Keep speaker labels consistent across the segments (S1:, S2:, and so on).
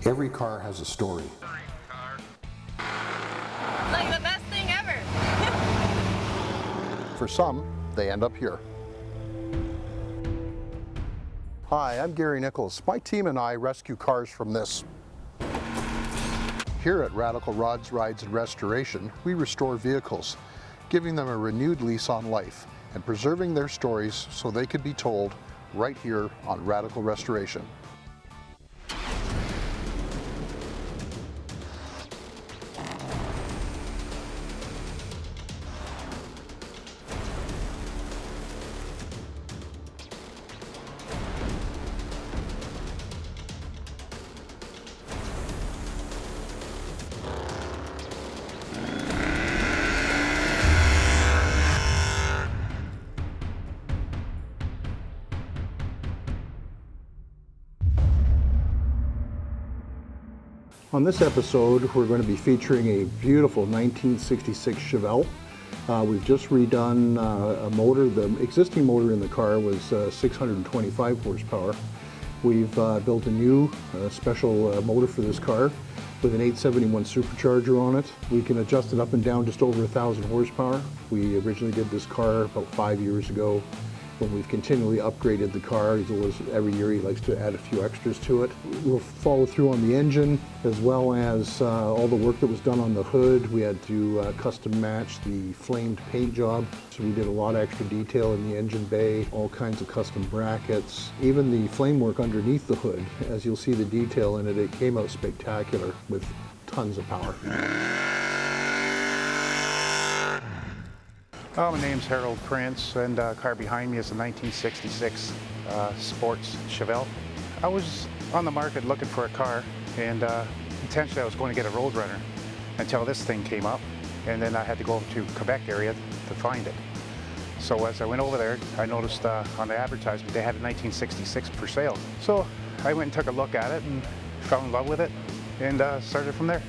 S1: Every car has a story.
S2: Like the best thing ever.
S1: For some, they end up here. Hi, I'm Gary Nichols. My team and I rescue cars from this. Here at Radical Rods, Rides and Restoration, we restore vehicles, giving them a renewed lease on life and preserving their stories so they could be told right here on Radical Restoration. On this episode, we're going to be featuring a beautiful 1966 Chevelle. We've just redone a motor. The existing motor in the car was 625 horsepower. We've built a new special motor for this car with an 871 supercharger on it. We can adjust it up and down just over 1,000 horsepower. We originally did this car about 5 years ago. When we've continually upgraded the car, every year he likes to add a few extras to it. We'll follow through on the engine, as well as all the work that was done on the hood. We had to custom match the flamed paint job, so we did a lot of extra detail in the engine bay, all kinds of custom brackets. Even the flame work underneath the hood, as you'll see the detail in it, it came out spectacular with tons of power.
S3: My name's Harold Prince, and the car behind me is a 1966 sports Chevelle. I was on the market looking for a car, and intentionally I was going to get a Roadrunner until this thing came up, and then I had to go over to Quebec area to find it. So as I went over there, I noticed on the advertisement they had a 1966 for sale. So I went and took a look at it and fell in love with it, and started from there.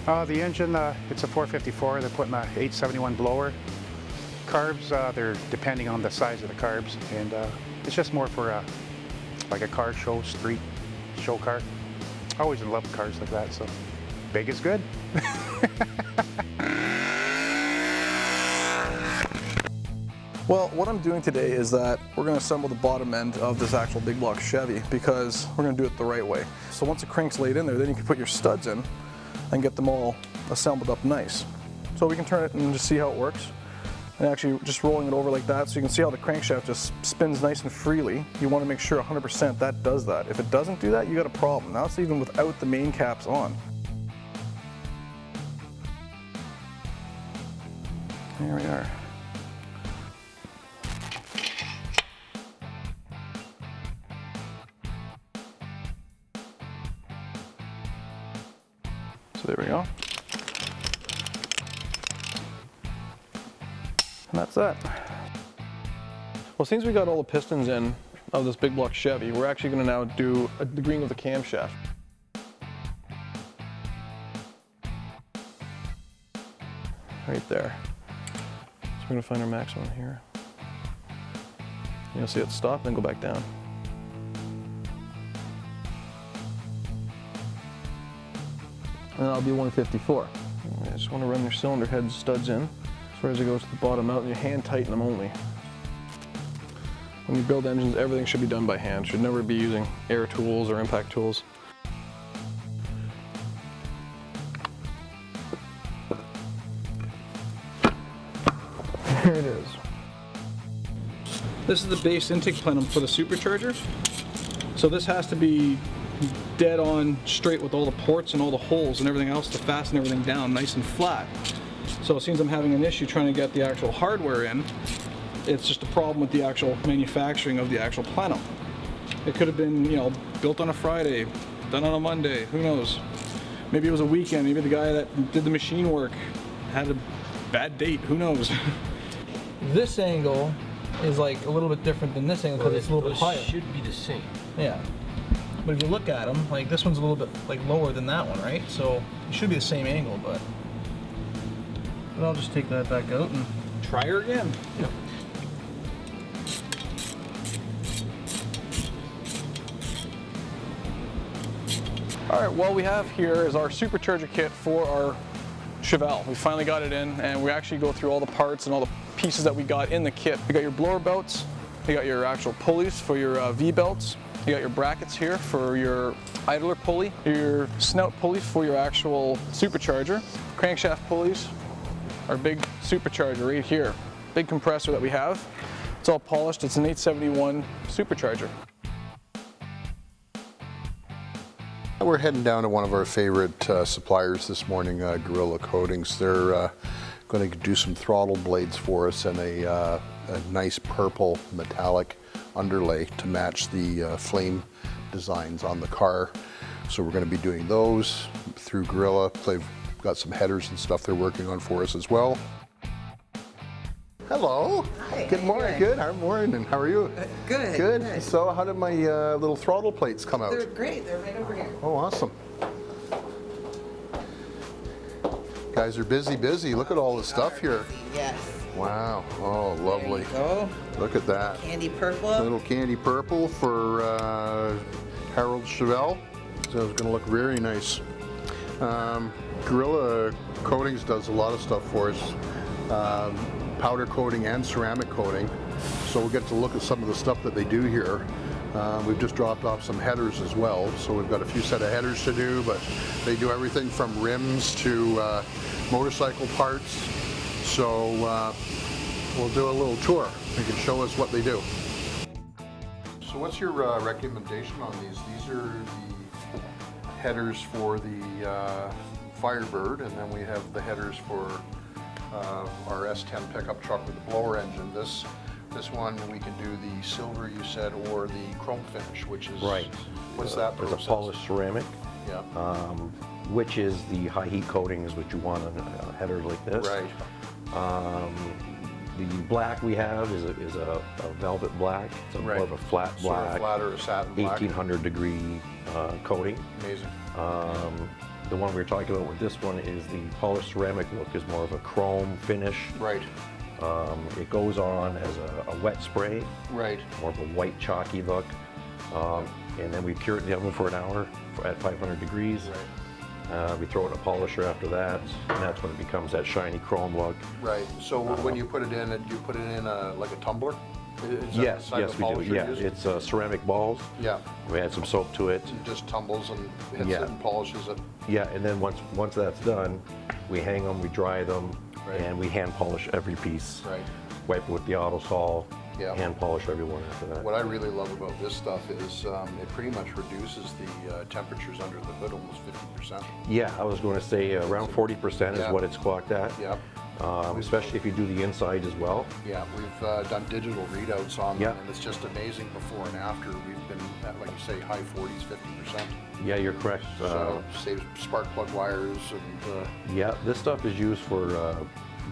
S3: The engine, it's a 454. They're putting a 871 blower. Carbs, they're depending on the size of the carbs, and it's just more for like a car show, street show car. I always love cars like that, so big is good.
S4: Well, what I'm doing today is that we're going to assemble the bottom end of this actual big block Chevy, because we're going to do it the right way. So once the crank's laid in there, then you can put your studs in and get them all assembled up nice. So we can turn it and just see how it works. And actually just rolling it over like that, so you can see how the crankshaft just spins nice and freely. You want to make sure 100% that does that. If it doesn't do that, you got a problem. Now it's even without the main caps on. There we are. So there we go. And that's that. Well, since we got all the pistons in of this big block Chevy, we're actually going to now do the green of the camshaft. Right there. So we're going to find our maximum here. You'll see it stop and go back down. And that'll be 154. I just want to run your cylinder head studs in. As far as it goes to the bottom out, and you hand tighten them only. When you build engines, everything should be done by hand. Should never be using air tools or impact tools. There it is. This is the base intake plenum for the supercharger. So this has to be dead on straight with all the ports and all the holes and everything else to fasten everything down nice and flat. So it seems I'm having an issue trying to get the actual hardware in. It's just a problem with the actual manufacturing of the actual plenum. It could have been, you know, built on a Friday, done on a Monday, who knows. Maybe it was a weekend, maybe the guy that did the machine work had a bad date, who knows.
S5: This angle is like a little bit different than this angle because it's a little bit higher.
S6: It should be the same.
S5: Yeah. But if you look at them, like this one's a little bit like lower than that one, right? So it should be the same angle, but I'll just take that back out and try her again.
S6: Yeah.
S4: All right, what we have here is our supercharger kit for our Chevelle. We finally got it in, and we actually go through all the parts and all the pieces that we got in the kit. You got your blower belts, you got your actual pulleys for your V-belts, you got your brackets here for your idler pulley, your snout pulleys for your actual supercharger, crankshaft pulleys, our big supercharger right here, big compressor that we have. It's all polished, it's an 871 supercharger.
S1: We're heading down to one of our favorite suppliers this morning, Gorilla Coatings. They're going to do some throttle blades for us and a nice purple metallic underlay to match the flame designs on the car. So we're going to be doing those through Gorilla. They've got some headers and stuff they're working on for us as well. Hello.
S6: Hi,
S1: Good
S6: how you
S1: morning.
S6: doing?
S1: Good. How morning. How are you?
S6: Good.
S1: Good. So how did my little throttle plates come out?
S6: They're great. They're right over here.
S1: Oh, awesome. Guys are busy. Look at all the stuff here.
S6: Yes.
S1: Wow. Oh, lovely.
S6: There you go.
S1: Look at that.
S6: Candy purple.
S1: Little candy purple for Harold Chevelle. So it's going to look very nice. Gorilla Coatings does a lot of stuff for us. Powder coating and ceramic coating. So we'll get to look at some of the stuff that they do here. We've just dropped off some headers as well. So we've got a few set of headers to do, but they do everything from rims to motorcycle parts. So we'll do a little tour. They can show us what they do. So what's your recommendation on these? These are the headers for the Firebird, and then we have the headers for our S10 pickup truck with the blower engine. This one we can do the silver, you said, or the chrome finish, which is
S7: right.
S1: What's that process?
S7: It's a polished ceramic,
S1: Yeah.
S7: which is the high heat coatings which you want on headers like this.
S1: Right.
S7: The black we have is a velvet black. It's more of a flat
S1: Sort
S7: black,
S1: of flat or a satin black.
S7: 1800 degree coating.
S1: Amazing.
S7: The one we were talking about with this one is the polished ceramic look, is more of a chrome finish.
S1: Right.
S7: It goes on as a wet spray,
S1: Right.
S7: more of a white chalky look. And then we cure it in the oven for an hour at 500 degrees.
S1: Right.
S7: We throw it in a polisher after that, and that's when it becomes that shiny chrome look.
S1: Right. So when you put it in, you put it in like a tumbler? Is that
S7: Yes,
S1: the type
S7: yes
S1: of
S7: we do.
S1: polish you're
S7: Yeah,
S1: using?
S7: it's ceramic balls.
S1: Yeah.
S7: We add some soap to it.
S1: It just tumbles and hits
S7: Yeah.
S1: it and polishes it.
S7: Yeah, and then once that's done, we hang them, we dry them,
S1: Right.
S7: and we hand polish every piece.
S1: Right.
S7: Wipe it with the auto sol,
S1: Yeah.
S7: hand polish every one after that.
S1: What I really love about this stuff is it pretty much reduces the temperatures under the hood almost 50%.
S7: Yeah, I was going to say around 40%
S1: Yeah.
S7: is what it's clocked at.
S1: Yeah.
S7: Especially if you do the inside as well.
S1: Yeah, we've done digital readouts on them,
S7: Yeah.
S1: and it's just amazing before and after. We've been at, like you say, high 40s, 50%.
S7: Yeah, you're correct.
S1: So saves spark plug wires and
S7: Yeah, this stuff is used for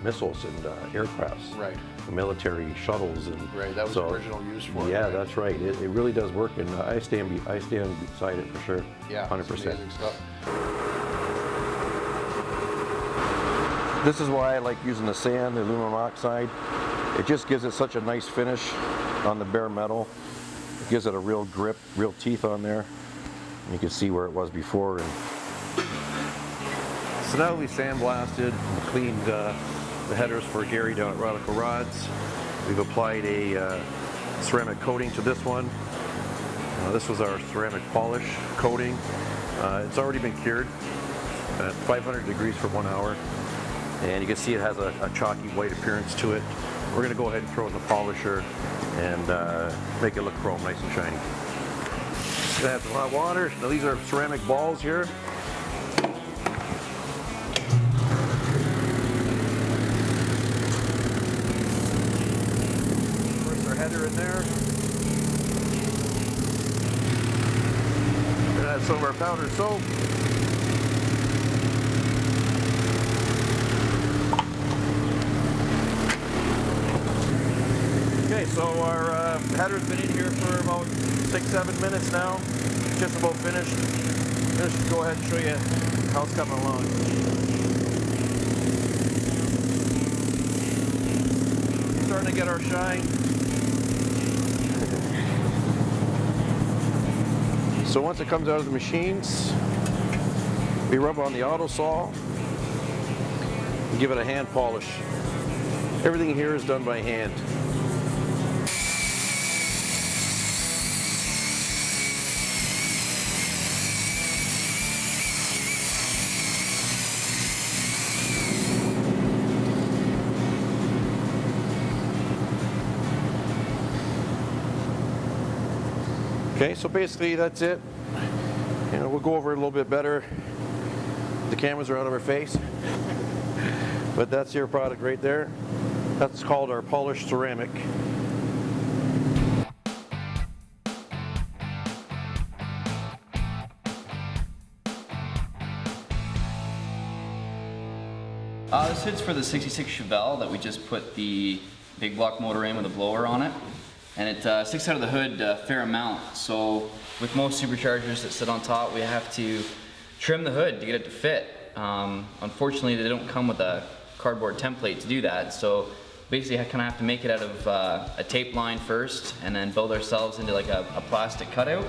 S7: missiles and aircrafts.
S1: right,
S7: The military shuttles and
S1: right. That was
S7: so,
S1: the original use for it.
S7: Yeah,
S1: right?
S7: that's right. It really does work, and I stand beside it for sure.
S1: Yeah,
S7: 100%.
S1: It's amazing stuff.
S7: This is why I like using the sand, the aluminum oxide. It just gives it such a nice finish on the bare metal. It gives it a real grip, real teeth on there. And you can see where it was before. So now we sandblasted and cleaned the headers for Gary down at Radical Rods. We've applied a ceramic coating to this one. This was our ceramic polish coating. It's already been cured at 500 degrees for 1 hour. And you can see it has a chalky white appearance to it. We're going to go ahead and throw it in the polisher and make it look chrome, nice and shiny. Gonna have some hot water. Now these are ceramic balls here. Put our header in there. Gonna add some of our powdered soap. Okay, so our header's been in here for about 6-7 minutes now. Just about finished. Just go ahead and show you how it's coming along. Starting to get our shine. So once it comes out of the machines, We rub on the auto saw and give it a hand polish. Everything here is done by hand. Okay, so basically that's it. You know, we'll go over it a little bit better. The cameras are out of our face. But that's your product right there. That's called our polished ceramic.
S6: This hood's for the 66 Chevelle that we just put the big block motor in with a blower on it. And it sticks out of the hood a fair amount. So with most superchargers that sit on top, we have to trim the hood to get it to fit. Unfortunately, they don't come with a cardboard template to do that. So basically I kind of have to make it out of a tape line first and then build ourselves into like a plastic cutout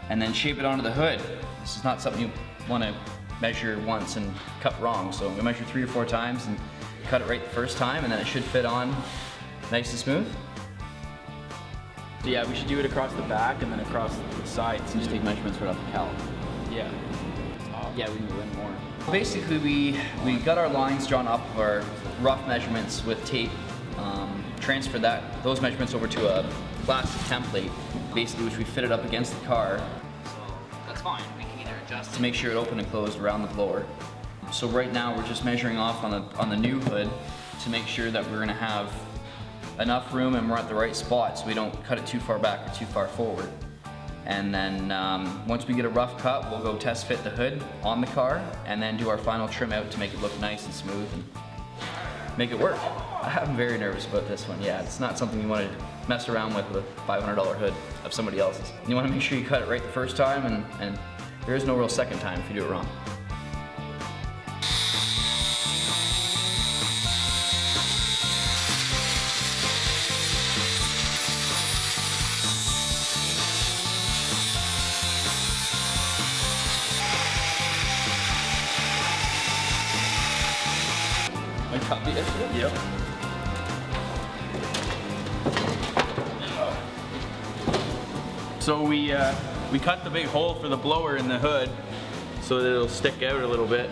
S6: and then shape it onto the hood. This is not something you want to measure once and cut wrong. So we measure 3 or 4 times and cut it right the first time, and then it should fit on nice and smooth.
S8: So yeah, we should do it across the back and then across the sides.
S6: So just take measurements right off the cal.
S8: Yeah.
S6: Yeah, we can go in more. Basically, we got our lines drawn up, our rough measurements with tape, transferred those measurements over to a plastic template, basically which we fitted up against the car. So that's fine. We can either adjust to make sure it opened and closed around the blower. So right now we're just measuring off on the new hood to make sure that we're going to have enough room and we're at the right spot so we don't cut it too far back or too far forward. And then once we get a rough cut, we'll go test fit the hood on the car and then do our final trim out to make it look nice and smooth and make it work. I'm very nervous about this one. Yeah, it's not something you want to mess around with a $500 hood of somebody else's. You want to make sure you cut it right the first time, and there is no real second time if you do it wrong. Copy it? Yep.
S8: So we cut the big hole for the blower in the hood so that it'll stick out a little bit.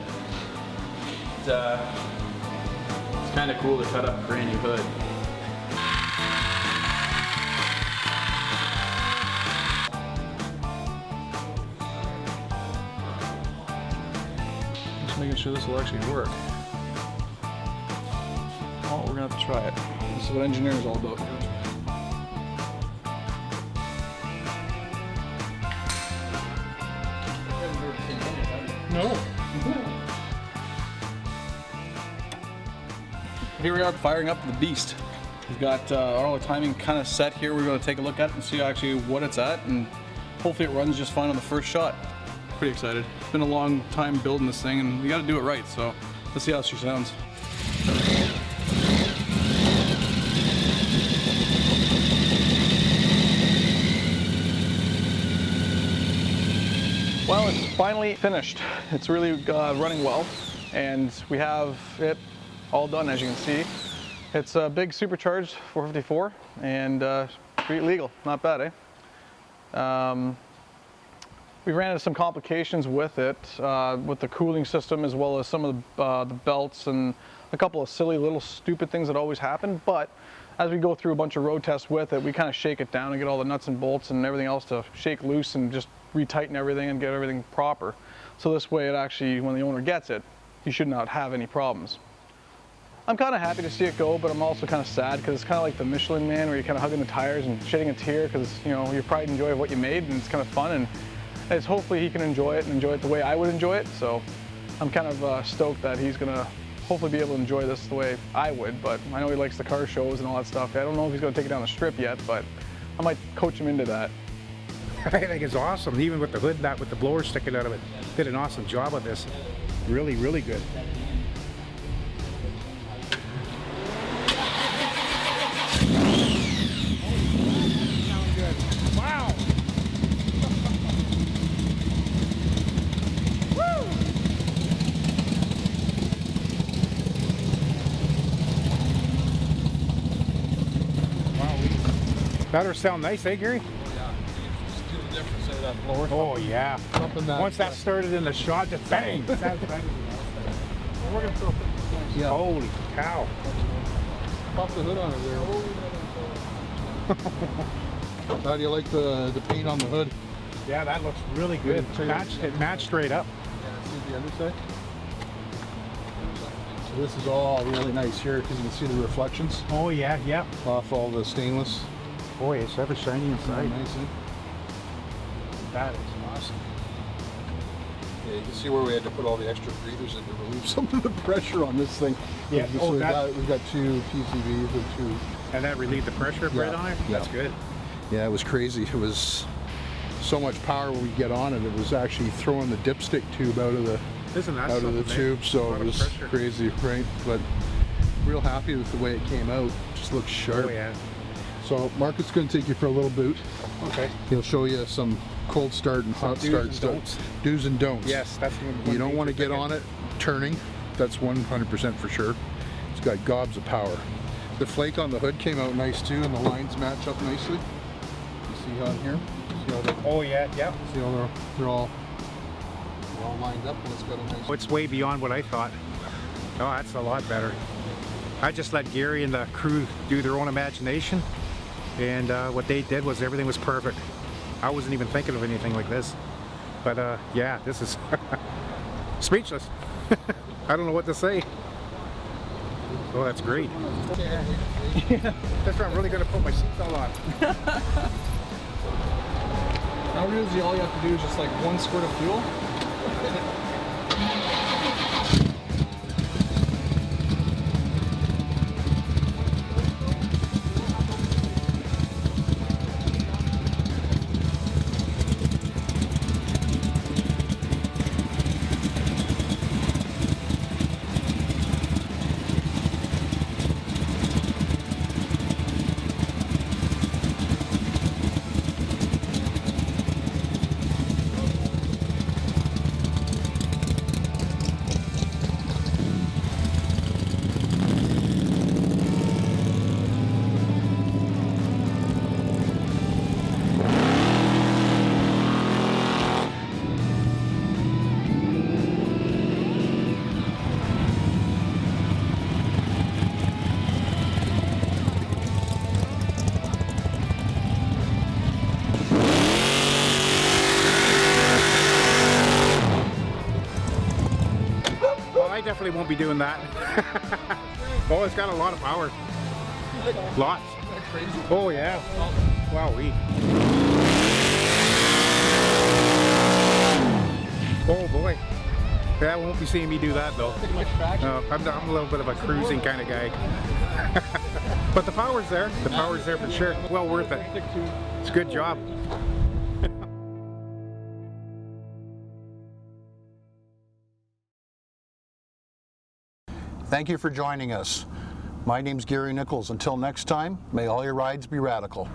S8: It's kind of cool to cut up a brand new hood.
S4: Just making sure this will actually work. Oh, we're gonna have to try it. This is what engineering is all about. No. Here we are firing up the beast. We've got all the timing kind of set here. We're going to take a look at it and see actually what it's at, and hopefully it runs just fine on the first shot. Pretty excited. It's been a long time building this thing, and we got to do it right. So let's see how she sounds. Well, it's finally finished. It's really running well, and we have it all done, as you can see. It's a big supercharged 454 and pretty legal. Not bad, eh? We ran into some complications with it, with the cooling system, as well as some of the belts and a couple of silly little stupid things that always happen. But as we go through a bunch of road tests with it, we kind of shake it down and get all the nuts and bolts and everything else to shake loose and just retighten everything and get everything proper. So this way it actually, when the owner gets it, you should not have any problems. I'm kind of happy to see it go, but I'm also kind of sad because it's kind of like the Michelin Man, where you're kind of hugging the tires and shedding a tear because, you know, your pride and joy of what you made, and it's kind of fun, and it's hopefully he can enjoy it and enjoy it the way I would enjoy it. So I'm kind of stoked that he's gonna hopefully be able to enjoy this the way I would, but I know he likes the car shows and all that stuff. I don't know if he's gonna take it down the strip yet, but I might coach him into that.
S9: I think it's awesome, even with the hood, not with the blower sticking out of it. Did an awesome job of this. Really, really good. Wow! Woo! That'll sound nice, eh, Gary?
S4: Just do the difference of that blower.
S9: Oh, yeah.
S4: Something that,
S9: Once that started in the shot, just bang! Sounds bang.
S4: we're gonna throw
S9: Yeah. Holy cow.
S4: pop the hood on it there. How do you like the paint on the hood?
S9: Yeah, that looks really good. It matched straight up.
S4: Yeah, see the underside. So this is all really nice here because you can see the reflections
S9: Oh, yeah, yeah.
S4: off all the stainless.
S9: Boy, it's ever shiny inside.
S4: Nice, eh?
S9: That is awesome.
S4: Yeah, you can see where we had to put all the extra breathers in to relieve some of the pressure on this thing.
S9: Yeah,
S4: So we've got 2 PCVs and 2.
S9: And that relieved the pressure right on it?
S4: Yeah.
S9: That's good.
S4: Yeah, it was crazy. It was so much power when we get on it. It was actually throwing the dipstick tube out of the
S9: Isn't that
S4: out of the
S9: something, eh?
S4: tube, so
S9: A lot
S4: it
S9: of
S4: was
S9: pressure.
S4: crazy, right? But real happy with the way it came out. Just looks sharp.
S9: Oh, yeah.
S4: So Marcus going to take you for a little boot.
S9: Okay.
S4: He'll show you some cold start and hot
S9: do's
S4: start
S9: and
S4: stuff.
S9: don'ts.
S4: Do's and don'ts.
S9: Yes, that's one
S4: You don't want to
S9: major
S4: get
S9: thing.
S4: on it turning. That's 100% for sure. It's got gobs of power. The flake on the hood came out nice too, and the lines match up nicely. You see on here? See how they,
S9: Oh, yeah, yeah.
S4: see how they're all lined up, and it's got a nice.
S9: It's way beyond what I thought. Oh, that's a lot better. I just let Gary and the crew do their own imagination, and what they did was everything was perfect. I wasn't even thinking of anything like this. But yeah, this is speechless. I don't know what to say. Oh, that's great. Yeah, that's why I'm really going to put my seatbelt on.
S4: Now really all you have to do is just like 1 squirt of fuel.
S9: I definitely won't be doing that. Oh, it's got a lot of power. Lots. Oh, yeah. Wowee. Oh, boy. Yeah, I won't be seeing me do that, though. No, I'm a little bit of a cruising kind of guy. But the power's there. The power's there for sure. Well worth it. It's a good job.
S1: Thank you for joining us. My name's Gary Nichols. Until next time, may all your rides be radical.